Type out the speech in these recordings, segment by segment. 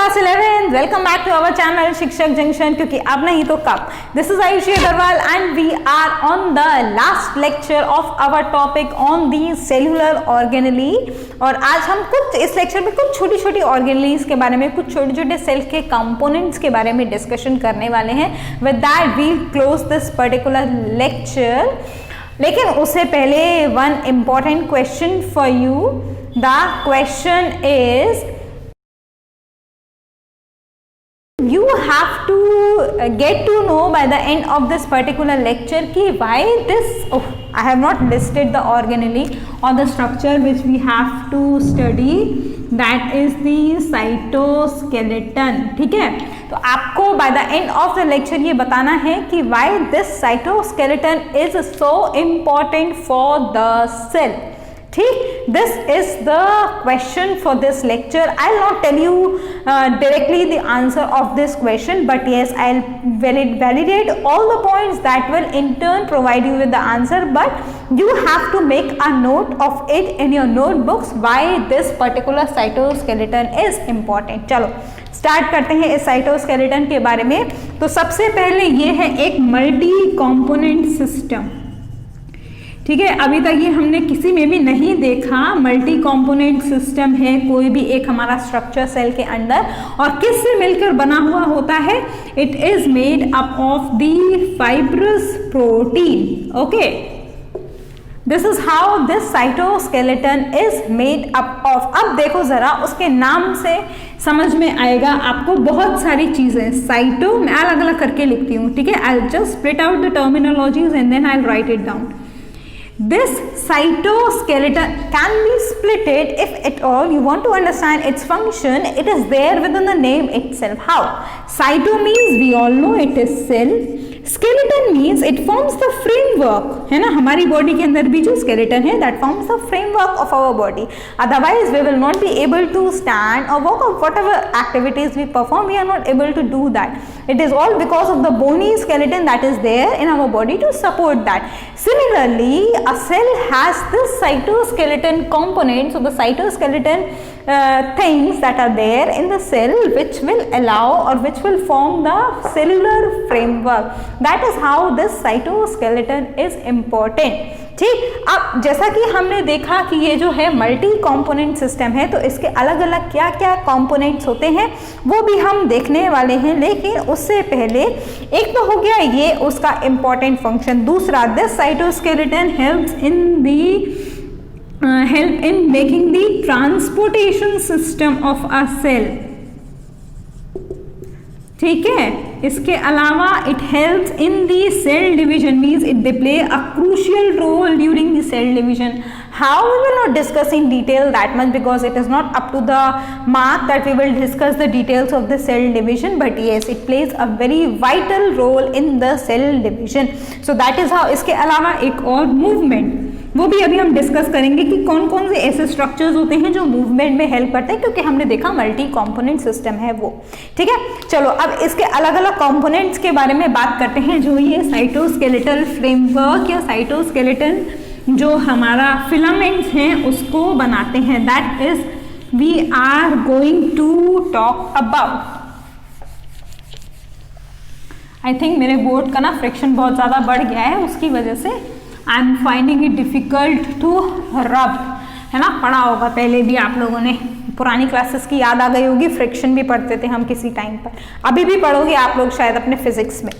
Class 11th, welcome back to our channel Shikshak Junction, क्योंकि अब नहीं तो कब। This is Ayushi Agrawal and we are on the last lecture of our topic on the cellular organelle. और आज हम इस लेक्चर में कुछ छोटी छोटी ऑर्गेनेलीज के बारे में, कुछ छोटे छोटे सेल के कंपोनेंट्स के बारे में डिस्कशन करने वाले हैं। With that we close this particular lecture. लेकिन उससे पहले one important question for you. The question is, you have to get to know by the end of this particular lecture ki why this, I have not listed the organelle or the structure which we have to study, that is the cytoskeleton। ठीक है, तो आपको by the end of the lecture ये बताना है कि why this cytoskeleton is so important for the cell। ठीक, this is the question for this lecture। I'll not tell you directly the answer of this question, but yes, I'll validate all the points that will in turn provide you with the answer, but you have to make a note of it in your notebooks why this particular cytoskeleton is important। चलो start करते हैं इस cytoskeleton के बारे में। तो सबसे पहले ये है एक मल्टी कॉम्पोनेंट सिस्टम। ठीक है, अभी तक ये हमने किसी में भी नहीं देखा। मल्टी कंपोनेंट सिस्टम है कोई भी एक हमारा स्ट्रक्चर सेल के अंदर, और किससे मिलकर बना हुआ होता है? It is made up of the fibrous protein. Okay, this is how this cytoskeleton is made up of. अब देखो जरा, उसके नाम से समझ में आएगा आपको बहुत सारी चीजें। साइटो मैं अलग अलग करके लिखती हूँ, ठीक है। I just split out the terminologies and then I write it down. This cytoskeleton can be splitted if at all you want to understand its function. It is there within the name itself. How? Cyto means we all know it is cell. Skeleton means it forms the framework, है ना। हमारी body के अंदर भी जो skeleton है that forms the framework of our body. Otherwise we will not be able to stand or walk, or whatever activities we perform, we are not able to do that. It is all because of the bony skeleton that is there in our body to support that. Similarly, a cell has this cytoskeleton component. So the cytoskeleton things that are there in the cell which will allow or which will form the cellular framework. That is how this cytoskeleton is important। ठीक, अब जैसा कि हमने देखा कि ये जो है मल्टी कंपोनेंट सिस्टम है, तो इसके अलग अलग क्या क्या कंपोनेंट्स होते हैं वो भी हम देखने वाले हैं। लेकिन उससे पहले एक तो हो गया ये उसका इंपॉर्टेंट फंक्शन। दूसरा, this cytoskeleton help in making the transportation system of a cell। ठीक है, इसके अलावा it helps in the cell division, means they play a crucial role during the cell division। How, we will not discuss in detail that much because it is not up to the mark that we will discuss the details of the cell division, but yes, it plays a very vital role in the cell division। So that is how। इसके अलावा एक और movement, वो भी अभी हम discuss करेंगे कि कौन कौन से ऐसे स्ट्रक्चर्स होते हैं जो मूवमेंट में हेल्प करते हैं, क्योंकि हमने देखा मल्टी कंपोनेंट सिस्टम है वो। ठीक है, चलो अब इसके अलग अलग कंपोनेंट्स के बारे में बात करते हैं। जो ये साइटोस्केलेटल फ्रेमवर्क या साइटोस्केलेटन जो हमारा फिलामेंट्स हैं उसको बनाते हैं, that is we are going to talk about. I think मेरे बोर्ड का ना फ्रिक्शन बहुत ज़्यादा बढ़ गया है, उसकी वजह से I am finding it difficult to rub, है ना। पढ़ा होगा पहले भी आप लोगों ने, पुरानी क्लासेस की याद आ गई होगी, फ्रिक्शन भी पढ़ते थे हम किसी टाइम पर, अभी भी पढ़ोगे आप लोग शायद अपने फिजिक्स में।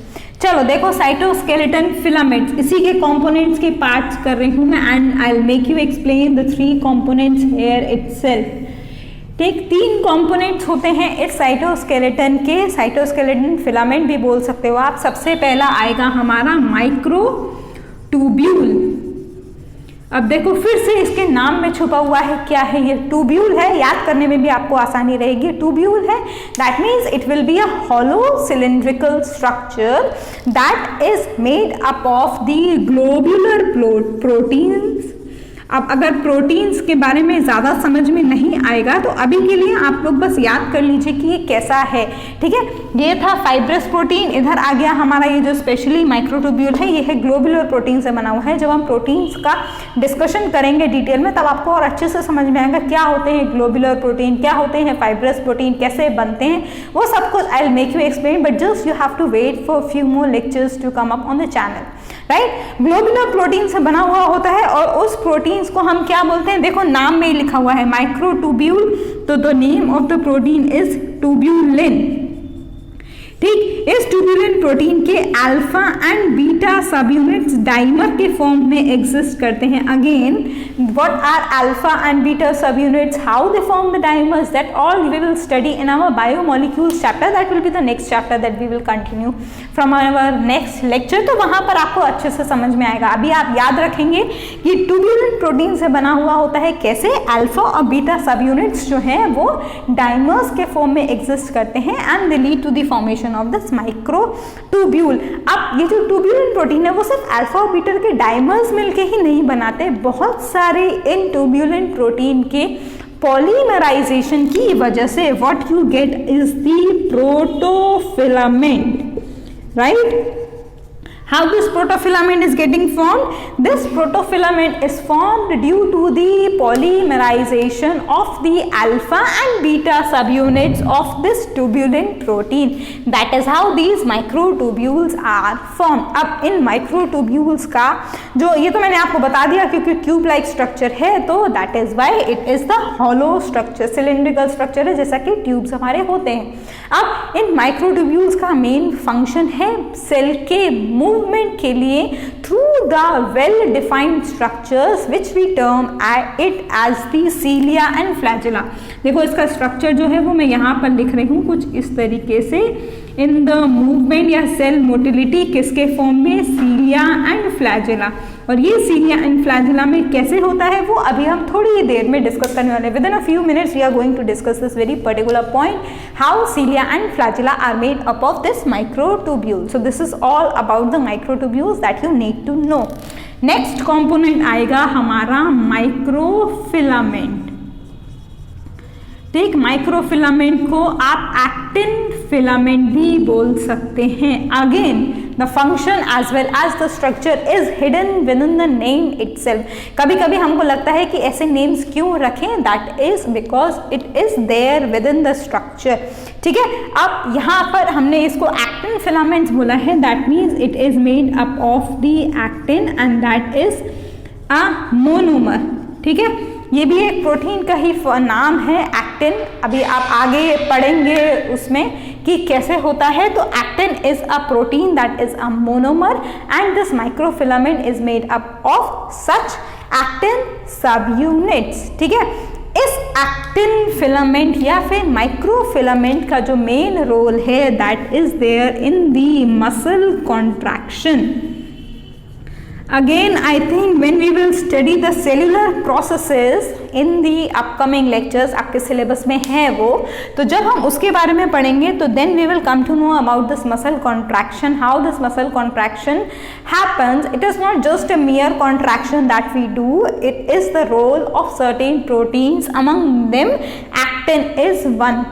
चलो देखो, साइटोस्केलेटन फिलामेंट्स, इसी के कंपोनेंट्स के पार्ट्स कर रही हूँ मैं, and I will make you explain the 3 components here itself. ठीक, 3 कंपोनेंट्स होते हैं इस साइटोस्केलेटन के। साइटोस्केलेटन फिलामेंट भी बोल सकते हो आप। सबसे पहला आएगा हमारा माइक्रो ट्यूब्यूल। अब देखो फिर से इसके नाम में छुपा हुआ है, क्या है ये? ट्यूब्यूल है, याद करने में भी आपको आसानी रहेगी। ट्यूब्यूल है, that means it will be a hollow cylindrical structure that is made up of the globular proteins अब अगर प्रोटीन्स के बारे में ज़्यादा समझ में नहीं आएगा तो अभी के लिए आप लोग बस याद कर लीजिए कि ये कैसा है, ठीक है। ये था फाइब्रस प्रोटीन, इधर आ गया हमारा ये जो स्पेशली माइक्रोट्यूब्यूल है, ये है ग्लोबुलर प्रोटीन से बना हुआ है। जब हम प्रोटीन्स का डिस्कशन करेंगे डिटेल में तब आपको और अच्छे से समझ में आएगा क्या होते हैं ग्लोबुलर प्रोटीन, क्या होते हैं फाइब्रस प्रोटीन, कैसे बनते हैं, वो सब कुछ I will make you explain, but just you have to wait for few more lectures to come up on the channel, right. Globular protein से बना हुआ होता है और उस प्रोटीन्स को हम क्या बोलते हैं, देखो नाम में ही लिखा हुआ है माइक्रोट्यूब्यूल, तो the name of the protein is tubulin, ठीक। इस ट्यूब्यूलिन प्रोटीन के alpha and beta subunits dimer के फॉर्म में एग्जिस्ट करते हैं। Again what are alpha and beta subunits, how they form the dimers, that all we will study in our biomolecules chapter, that will be the next chapter that we will continue from our next lecture. तो वहां पर आपको अच्छे से समझ में आएगा। अभी आप याद रखेंगे कि ट्यूब्यूलिन प्रोटीन से बना हुआ होता है कैसे, अल्फा और बीटा सब यूनिट्स जो हैं वो डाइमर्स के फॉर्म में एग्जिस्ट करते हैं and they lead to the formation of this microtubule. अब ये जो ट्यूब्यूलिन प्रोटीन है वो सिर्फ अल्फा और बीटा के डाइमर्स मिलके ही नहीं बनाते, बहुत सारे इन ट्यूब्यूलिन प्रोटीन के पॉलीमराइजेशन की वजह से what you get is the protofilament, right. How this protofilament is getting formed? This protofilament is formed due to the polymerization of the alpha and beta subunits of this tubulin protein. That is how these microtubules are formed. अब इन microtubules का जो ये तो मैंने आपको बता दिया क्योंकि ट्यूब लाइक स्ट्रक्चर है, तो that is why it is the hollow structure, cylindrical structure है जैसा कि ट्यूब्स हमारे होते हैं। अब इन माइक्रोट्यूब्यूल्स का मेन फंक्शन है सेल के मूवमेंट के लिए through the well defined structures which we term it as the cilia and flagella. देखो इसका स्ट्रक्चर जो है वो मैं यहाँ पर लिख रही हूँ कुछ इस तरीके से, इन द मूवमेंट या सेल मोटिलिटी किसके फॉर्म में, सीलिया एंड फ्लैजेला। और ये सीलिया एंड फ्लैजेला में कैसे होता है वो अभी हम थोड़ी ही देर में डिस्कस करने वाले हैं। Within a few minutes we are going to discuss this very particular point, how cilia and flagella are made up of this microtubule. So this is all about the microtubules that you need to know. Next component आएगा हमारा microfilament, ठीक। Microfilament को आप actin filament भी बोल सकते हैं। Again the function as well as the structure is hidden within the name itself. कभी कभी हमको लगता है कि ऐसे नेम्स क्यों रखें, that is because it is there within the structure, ठीक है। अब यहाँ पर हमने इसको एक्टिन फिलामेंट्स बोला है, that means it is made up of the actin and that is a monomer, ठीक है। ये भी एक प्रोटीन का ही नाम है एक्टिन। अभी आप आगे पढ़ेंगे उसमें कि कैसे होता है। तो actin is a protein that is a monomer and this microfilament is made up of such actin सब यूनिट्स, ठीक है। इस एक्टिन फिलामेंट या फिर माइक्रोफिलामेंट का जो मेन रोल है that is there in the muscle contraction. Again, I think when we will study the cellular processes in the upcoming lectures, आपके syllabus में है वो, तो जब हम उसके बारे में पढ़ेंगे तो then we will come to know about this muscle contraction, how this muscle contraction happens. It is not just a mere contraction that we do, it is the role of certain proteins, among them actin is one,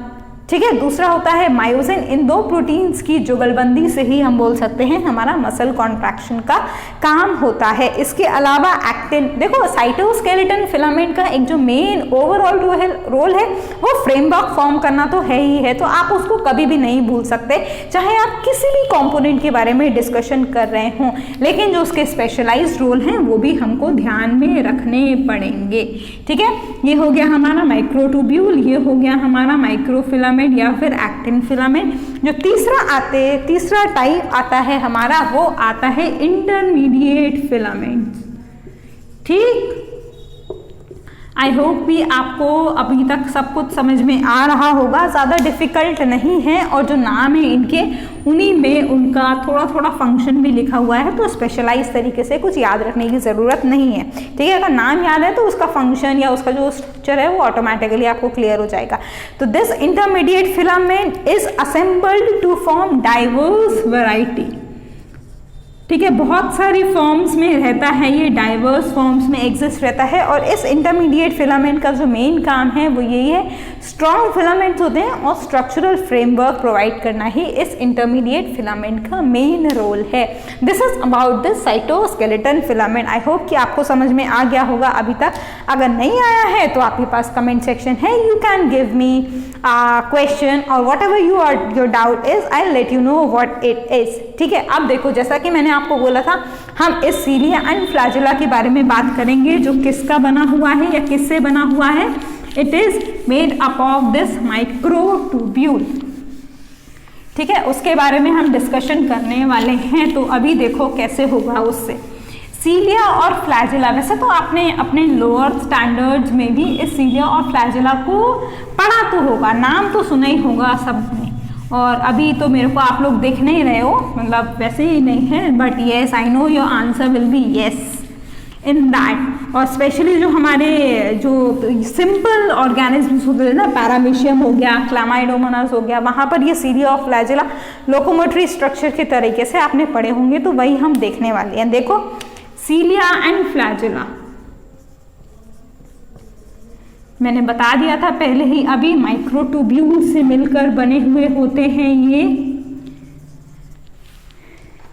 ठीक है। दूसरा होता है myosin. इन दो proteins की जुगलबंदी से ही हम बोल सकते हैं हमारा मसल कॉन्ट्रैक्शन का काम होता है। इसके अलावा एक्टिन, देखो साइटोस्केलेटन फिलामेंट का एक जो मेन ओवरऑल रोल है वो फ्रेमवर्क फॉर्म करना तो है ही है, तो आप उसको कभी भी नहीं भूल सकते, चाहे आप किसी भी कंपोनेंट के बारे में डिस्कशन कर रहे हों। लेकिन जो उसके स्पेशलाइज्ड रोल हैं वो भी हमको ध्यान में रखने पड़ेंगे, ठीक है। ये हो गया हमारा माइक्रोट्यूब्यूल, ये हो गया हमारा माइक्रोफिलामेंट या फिर एक्टिन फिलामेंट। जो तीसरा टाइप आता है हमारा वो आता है इंटरमीडिएट फिलामेंट, ठीक। आई होप भी आपको अभी तक सब कुछ समझ में आ रहा होगा, ज़्यादा डिफिकल्ट नहीं है। और जो नाम है इनके उन्हीं में उनका थोड़ा थोड़ा फंक्शन भी लिखा हुआ है, तो स्पेशलाइज तरीके से कुछ याद रखने की ज़रूरत नहीं है, ठीक है। अगर नाम याद है तो उसका फंक्शन या उसका जो स्ट्रक्चर है वो ऑटोमेटिकली आपको क्लियर हो जाएगा। तो this intermediate filament is assembled to form diverse variety, ठीक है, बहुत सारी फॉर्म्स में रहता है, ये डाइवर्स फॉर्म्स में एग्जिस्ट रहता है। और इस इंटरमीडिएट फिलामेंट का जो मेन काम है वो यही है, स्ट्रॉन्ग फिलामेंट्स होते हैं और स्ट्रक्चरल फ्रेमवर्क प्रोवाइड करना ही इस इंटरमीडिएट फिलामेंट का मेन रोल है। This is about this cytoskeleton filament. I hope कि आपको समझ में आ गया होगा अभी तक। अगर नहीं आया है तो आपके पास कमेंट सेक्शन है, you can give me question और whatever your doubt is, I let you know what it is. ठीक है, अब देखो, जैसा कि मैंने आपको बोला था, हम इस सीलिया एंड फ्लैजुला के बारे में बात करेंगे, जो किसका बना हुआ है या किससे बना हुआ है। It is made up of this microtubule. ठीक है, उसके बारे में हम डिस्कशन करने वाले हैं। तो अभी देखो कैसे होगा उससे। सीलिया और फ्लैजुला, वैसे तो आपने अपने लोअर स्टैंडर्ड्स में भी इस सीलिया और फ्लैजुला को पढ़ा तो होगा, नाम तो सुना ही होगा सबने। और अभी तो मेरे को आप लोग देख नहीं रहे हो, मतलब वैसे ही नहीं है, but yes I know your answer will be yes in that. और स्पेशली जो हमारे जो सिंपल ऑर्गेनिज्म्स होते हैं ना, पैरामीशियम हो गया, क्लामाइडोमोनास हो गया, वहाँ पर ये सीलिया और फ्लैजुला लोकोमोटरी स्ट्रक्चर के तरीके से आपने पढ़े होंगे, तो वही हम देखने वाले हैं। देखो, सीलिया एंड फ्लैजुला मैंने बता दिया था पहले ही, अभी माइक्रोट्यूब्यूल से मिलकर बने हुए होते हैं ये।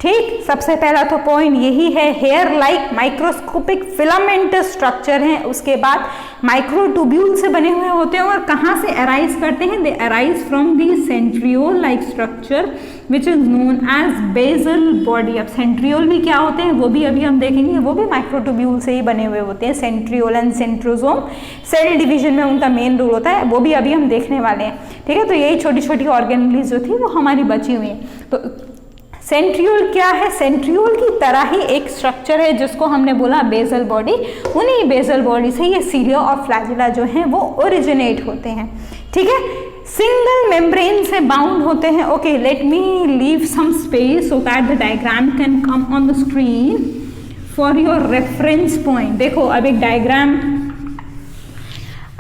ठीक, सबसे पहला तो पॉइंट यही है, hair like microscopic filamentous structure है। उसके बाद माइक्रोट्यूब्यूल से बने हुए होते हैं और कहाँ से अराइज करते हैं, they arise from the centriole like structure which is known as basal body. अब सेंट्रियोल भी क्या होते हैं वो भी अभी हम देखेंगे, वो भी माइक्रोट्यूब्यूल से ही बने हुए होते हैं। Centriole and centrosome cell division में उनका मेन रोल होता है, वो भी अभी हम देखने वाले हैं। ठीक है, तो यही छोटी छोटी ऑर्गेनेल्स जो थी वो हमारी बची हुई हैं। तो सेंट्रियोल क्या है, सेंट्रियोल की तरह ही एक स्ट्रक्चर है जिसको हमने बोला बेसल बॉडी। उन्हीं बेसल बॉडी से ये सीलिया और फ्लैजुला जो हैं वो ओरिजिनेट होते हैं। ठीक है, सिंगल मेम्ब्रेन से बाउंड होते हैं। Okay, let me leave some space so that the diagram can come on the screen for your reference point. देखो, अब एक डायग्राम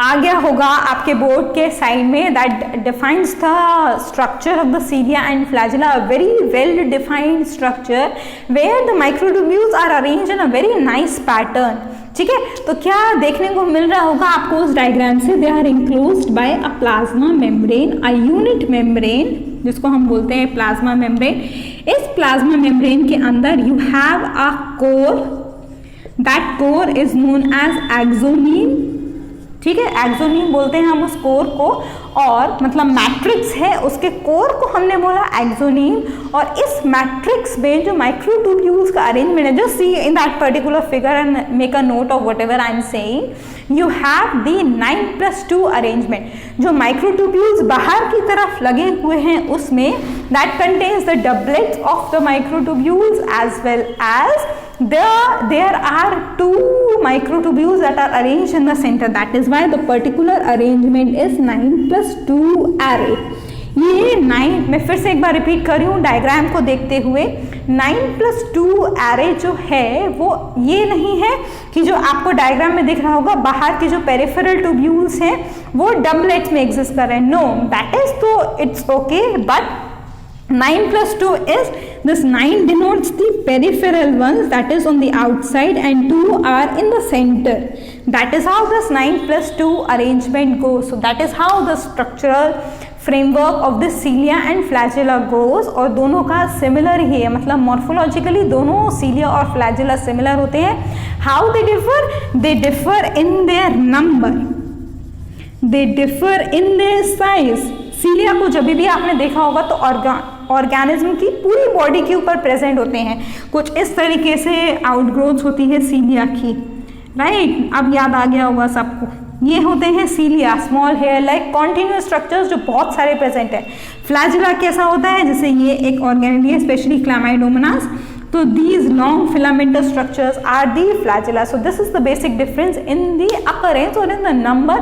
आ गया होगा आपके बोर्ड के साइड में, that defines the structure of the cilia and flagella, a very well defined structure where the microtubules are arranged in a very nice pattern. ठीक है, तो क्या देखने को मिल रहा होगा आपको उस डायग्राम से, they are enclosed by a plasma membrane, a unit membrane जिसको हम बोलते हैं प्लाज्मा मेम्ब्रेन। इस प्लाज्मा मेम्ब्रेन के अंदर you have a core, that core is known as axoneme. ठीक है, एक्सोनीम बोलते हैं हम उस कोर को, और मतलब मैट्रिक्स है, उसके कोर को हमने बोला एक्सोनीम। और इस मैट्रिक्स में जो माइक्रोट्यूब्यूल्स का अरेंजमेंट है, जो see in that particular figure and make a note of whatever I am saying, you have the 9+2 arrangement. जो माइक्रोट्यूब्यूल्स बाहर की तरफ लगे हुए हैं उसमें that contains the doublets of the microtubules as well as there are 2 microtubules that are arranged in the center. That is why the particular arrangement is 9+2 array. ये 9, मैं फिर से एक बार रिपीट कर रही हूँ डायग्राम को देखते हुए, 9+2 एरे जो है वो ये नहीं है कि जो आपको डायग्राम में दिख रहा होगा बाहर के जो पेरिफेरल ट्यूब्यूल्स हैं वो डबलेट्स में एग्जिस्ट कर रहे हैं। नो, दैट इज तो it's okay, but 9+2 is this 9 denotes the peripheral ones, that is on the outside, and 2 are in the center. That is how this 9+2 arrangement goes. So that is how the structural framework of this cilia and flagella goes. और दोनों का similar ही है, मतलब morphologically दोनों cilia और flagella similar होते हैं. How they differ? They differ in their number. They differ in their size. सीलिया को जब भी आपने देखा होगा तो ऑर्गेनिज्म की पूरी बॉडी के ऊपर प्रेजेंट होते हैं। कुछ इस तरीके से आउटग्रोथ होती है सीलिया की, राइट? अब याद आ गया होगा सबको, ये होते हैं cilia, small hair like continuous structures जो बहुत सारे प्रेजेंट है। फ्लैजुला कैसा होता है, जैसे ये एक ऑर्गेनेली है, स्पेशली क्लामाइडोमोनास, तो these long filamentous structures are the flagella. So this is the basic difference in the occurrence or in the number,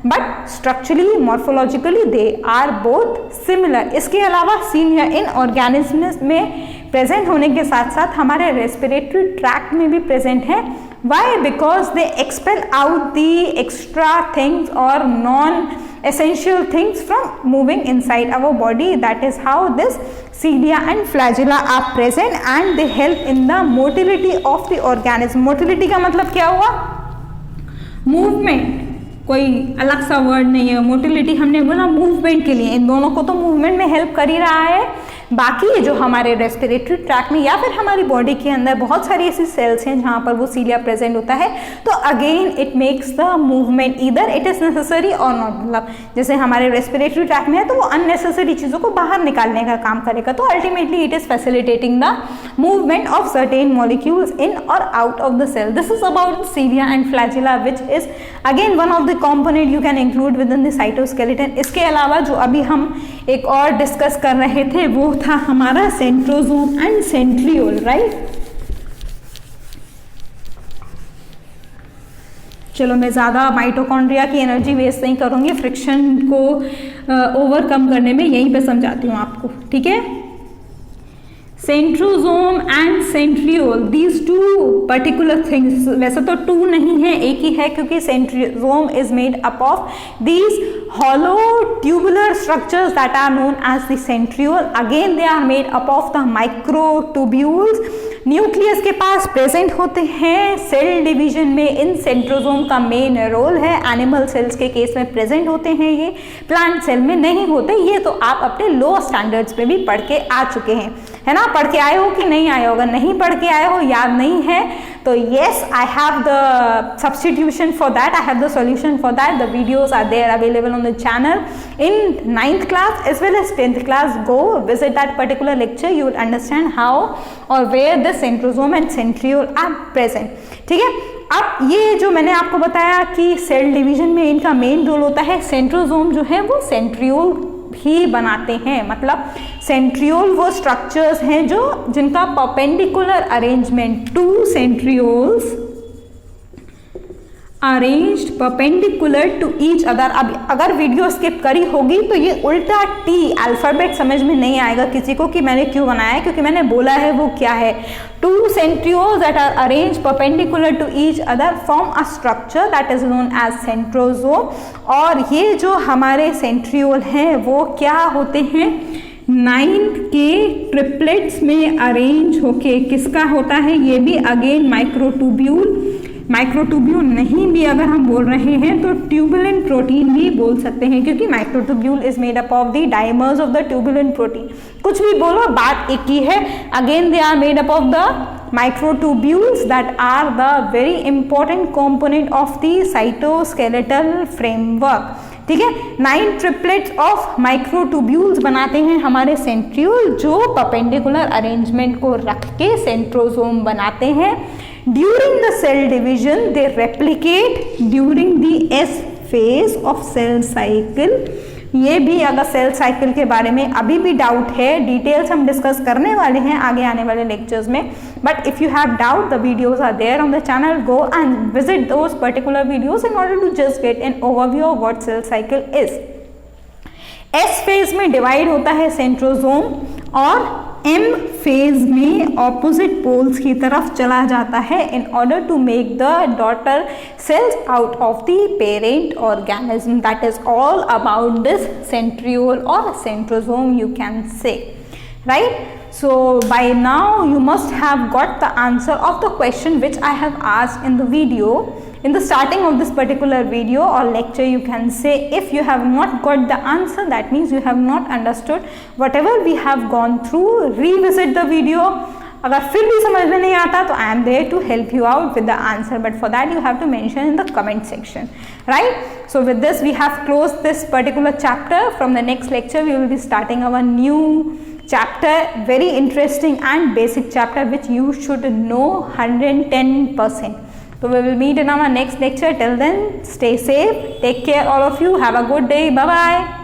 but structurally, morphologically they are both similar. इसके अलावा सीलिया इन ऑर्गेनिज्म्स में present होने के साथ साथ हमारे respiratory tract में भी प्रेजेंट है। Why? Because they expel out the extra things or non-essential things from moving inside our body. That is how this cilia and flagella are present and they help in the motility of the organism. motility का मतलब क्या हुआ? Movement, कोई अलग सा word नहीं है। Motility हमने बोला मूवमेंट के लिए, इन दोनों को तो मूवमेंट में हेल्प कर ही रहा है। बाकी जो हमारे रेस्पिरेटरी ट्रैक में या फिर हमारी बॉडी के अंदर बहुत सारी ऐसी सेल्स हैं जहाँ पर वो सीलिया प्रेजेंट होता है, तो again it makes the movement, either it is necessary और नॉट। मतलब जैसे हमारे रेस्पिरेटरी ट्रैक में है तो वो अननेसेसरी चीज़ों को बाहर निकालने का काम करेगा, तो ultimately it is facilitating the movement of certain molecules in और out of the cell. This is about cilia and flagella which is again one of the component you can include within the cytoskeleton। इसके अलावा जो अभी हम एक और discuss कर रहे थे वो था हमारा सेंट्रोसोम एंड सेंट्रियोल, राइट। चलो मैं ज़्यादा माइटोकॉन्ड्रिया की एनर्जी वेस्ट नहीं करूँगी, फ्रिक्शन को ओवरकम करने में यहीं पे समझाती हूँ आपको, ठीक है। Centrosome and centriole, these two particular things, वैसे तो टू नहीं है, एक ही है, क्योंकि centrosome is made up of these hollow tubular structures that are known as the centriole. Again they are made up of the microtubules. Nucleus के पास present होते हैं। सेल डिवीजन में इन सेंट्रोसोम का मेन रोल है। एनिमल सेल्स के case में present होते हैं, ये प्लांट सेल में नहीं होते। ये तो आप अपने लो स्टैंडर्ड्स पे भी पढ़ के आ चुके हैं, है ना। पढ़ के आए हो कि नहीं आए हो? अगर नहीं पढ़ के आए हो, याद नहीं है, तो yes, I have the substitution for that, I have the solution for that. The videos are there available on the channel in 9th class as well as 10th class. Go visit that particular lecture, you will understand how or where the centrosome and centriole are present. ठीक है। अब ये जो मैंने आपको बताया कि cell division में इनका मेन रोल होता है, सेंट्रोसोम जो है वो सेंट्रियोल ही बनाते हैं। मतलब सेंट्रियोल वो स्ट्रक्चर्स हैं जो जिनका perpendicular arrangement, two centrioles arranged perpendicular to each other. अब अगर वीडियो स्किप करी होगी तो ये उल्टा टी अल्फाबेट समझ में नहीं आएगा किसी को कि मैंने क्यों बनाया है, क्योंकि मैंने बोला है वो क्या है। Two centrioles that are arranged perpendicular to each other form a structure that is known as centrosome. और ये जो हमारे सेंट्रियोल हैं वो क्या होते हैं? 9 के ट्रिपलेट्स में अरेंज होके किसका होता है? ये भी अगेन माइक्रोट्यूब्यूल। माइक्रोट्यूब्यूल नहीं भी अगर हम बोल रहे हैं तो ट्यूबुलिन प्रोटीन भी बोल सकते हैं, क्योंकि microtubule is made up of the dimers of the tubulin protein. कुछ भी बोलो, बात एक ही है। Again they are made up of the microtubules that are the very important component of the cytoskeletal framework. ठीक है। 9 ट्रिपलेट्स ऑफ माइक्रोट्यूब्यूल्स बनाते हैं हमारे सेंट्रियोल, जो परपेंडिकुलर अरेंजमेंट को रख के सेंट्रोसोम बनाते हैं। During the cell division they replicate during the S phase of cell cycle. ये भी अगर सेल साइकिल के बारे में अभी भी डाउट है, डिटेल्स हम डिस्कस करने वाले हैं आगे आने वाले लेक्चर्स में, but if you have doubt the videos are there on the channel, go and visit those particular videos in order to just get an overview of what cell cycle is. S phase में divide होता है centrosome और M phase में opposite poles की तरफ चला जाता है in order to make the daughter cells out of the parent organism. That is all about this centriole और centrosome, you can say, right? So by now you must have got the answer of the question which I have asked in the video, in the starting of this particular video or lecture, you can say. If you have not got the answer, that means you have not understood whatever we have gone through. Revisit the video. अगर फिर भी समझ में नहीं आता तो I am there to help you out with the answer, but for that you have to mention in the comment section, right? So with this we have closed this particular chapter. From the next lecture we will be starting our new chapter, very interesting and basic chapter which you should know 110%. So we will meet in our next lecture. Till then, stay safe, take care all of you, have a good day, bye bye.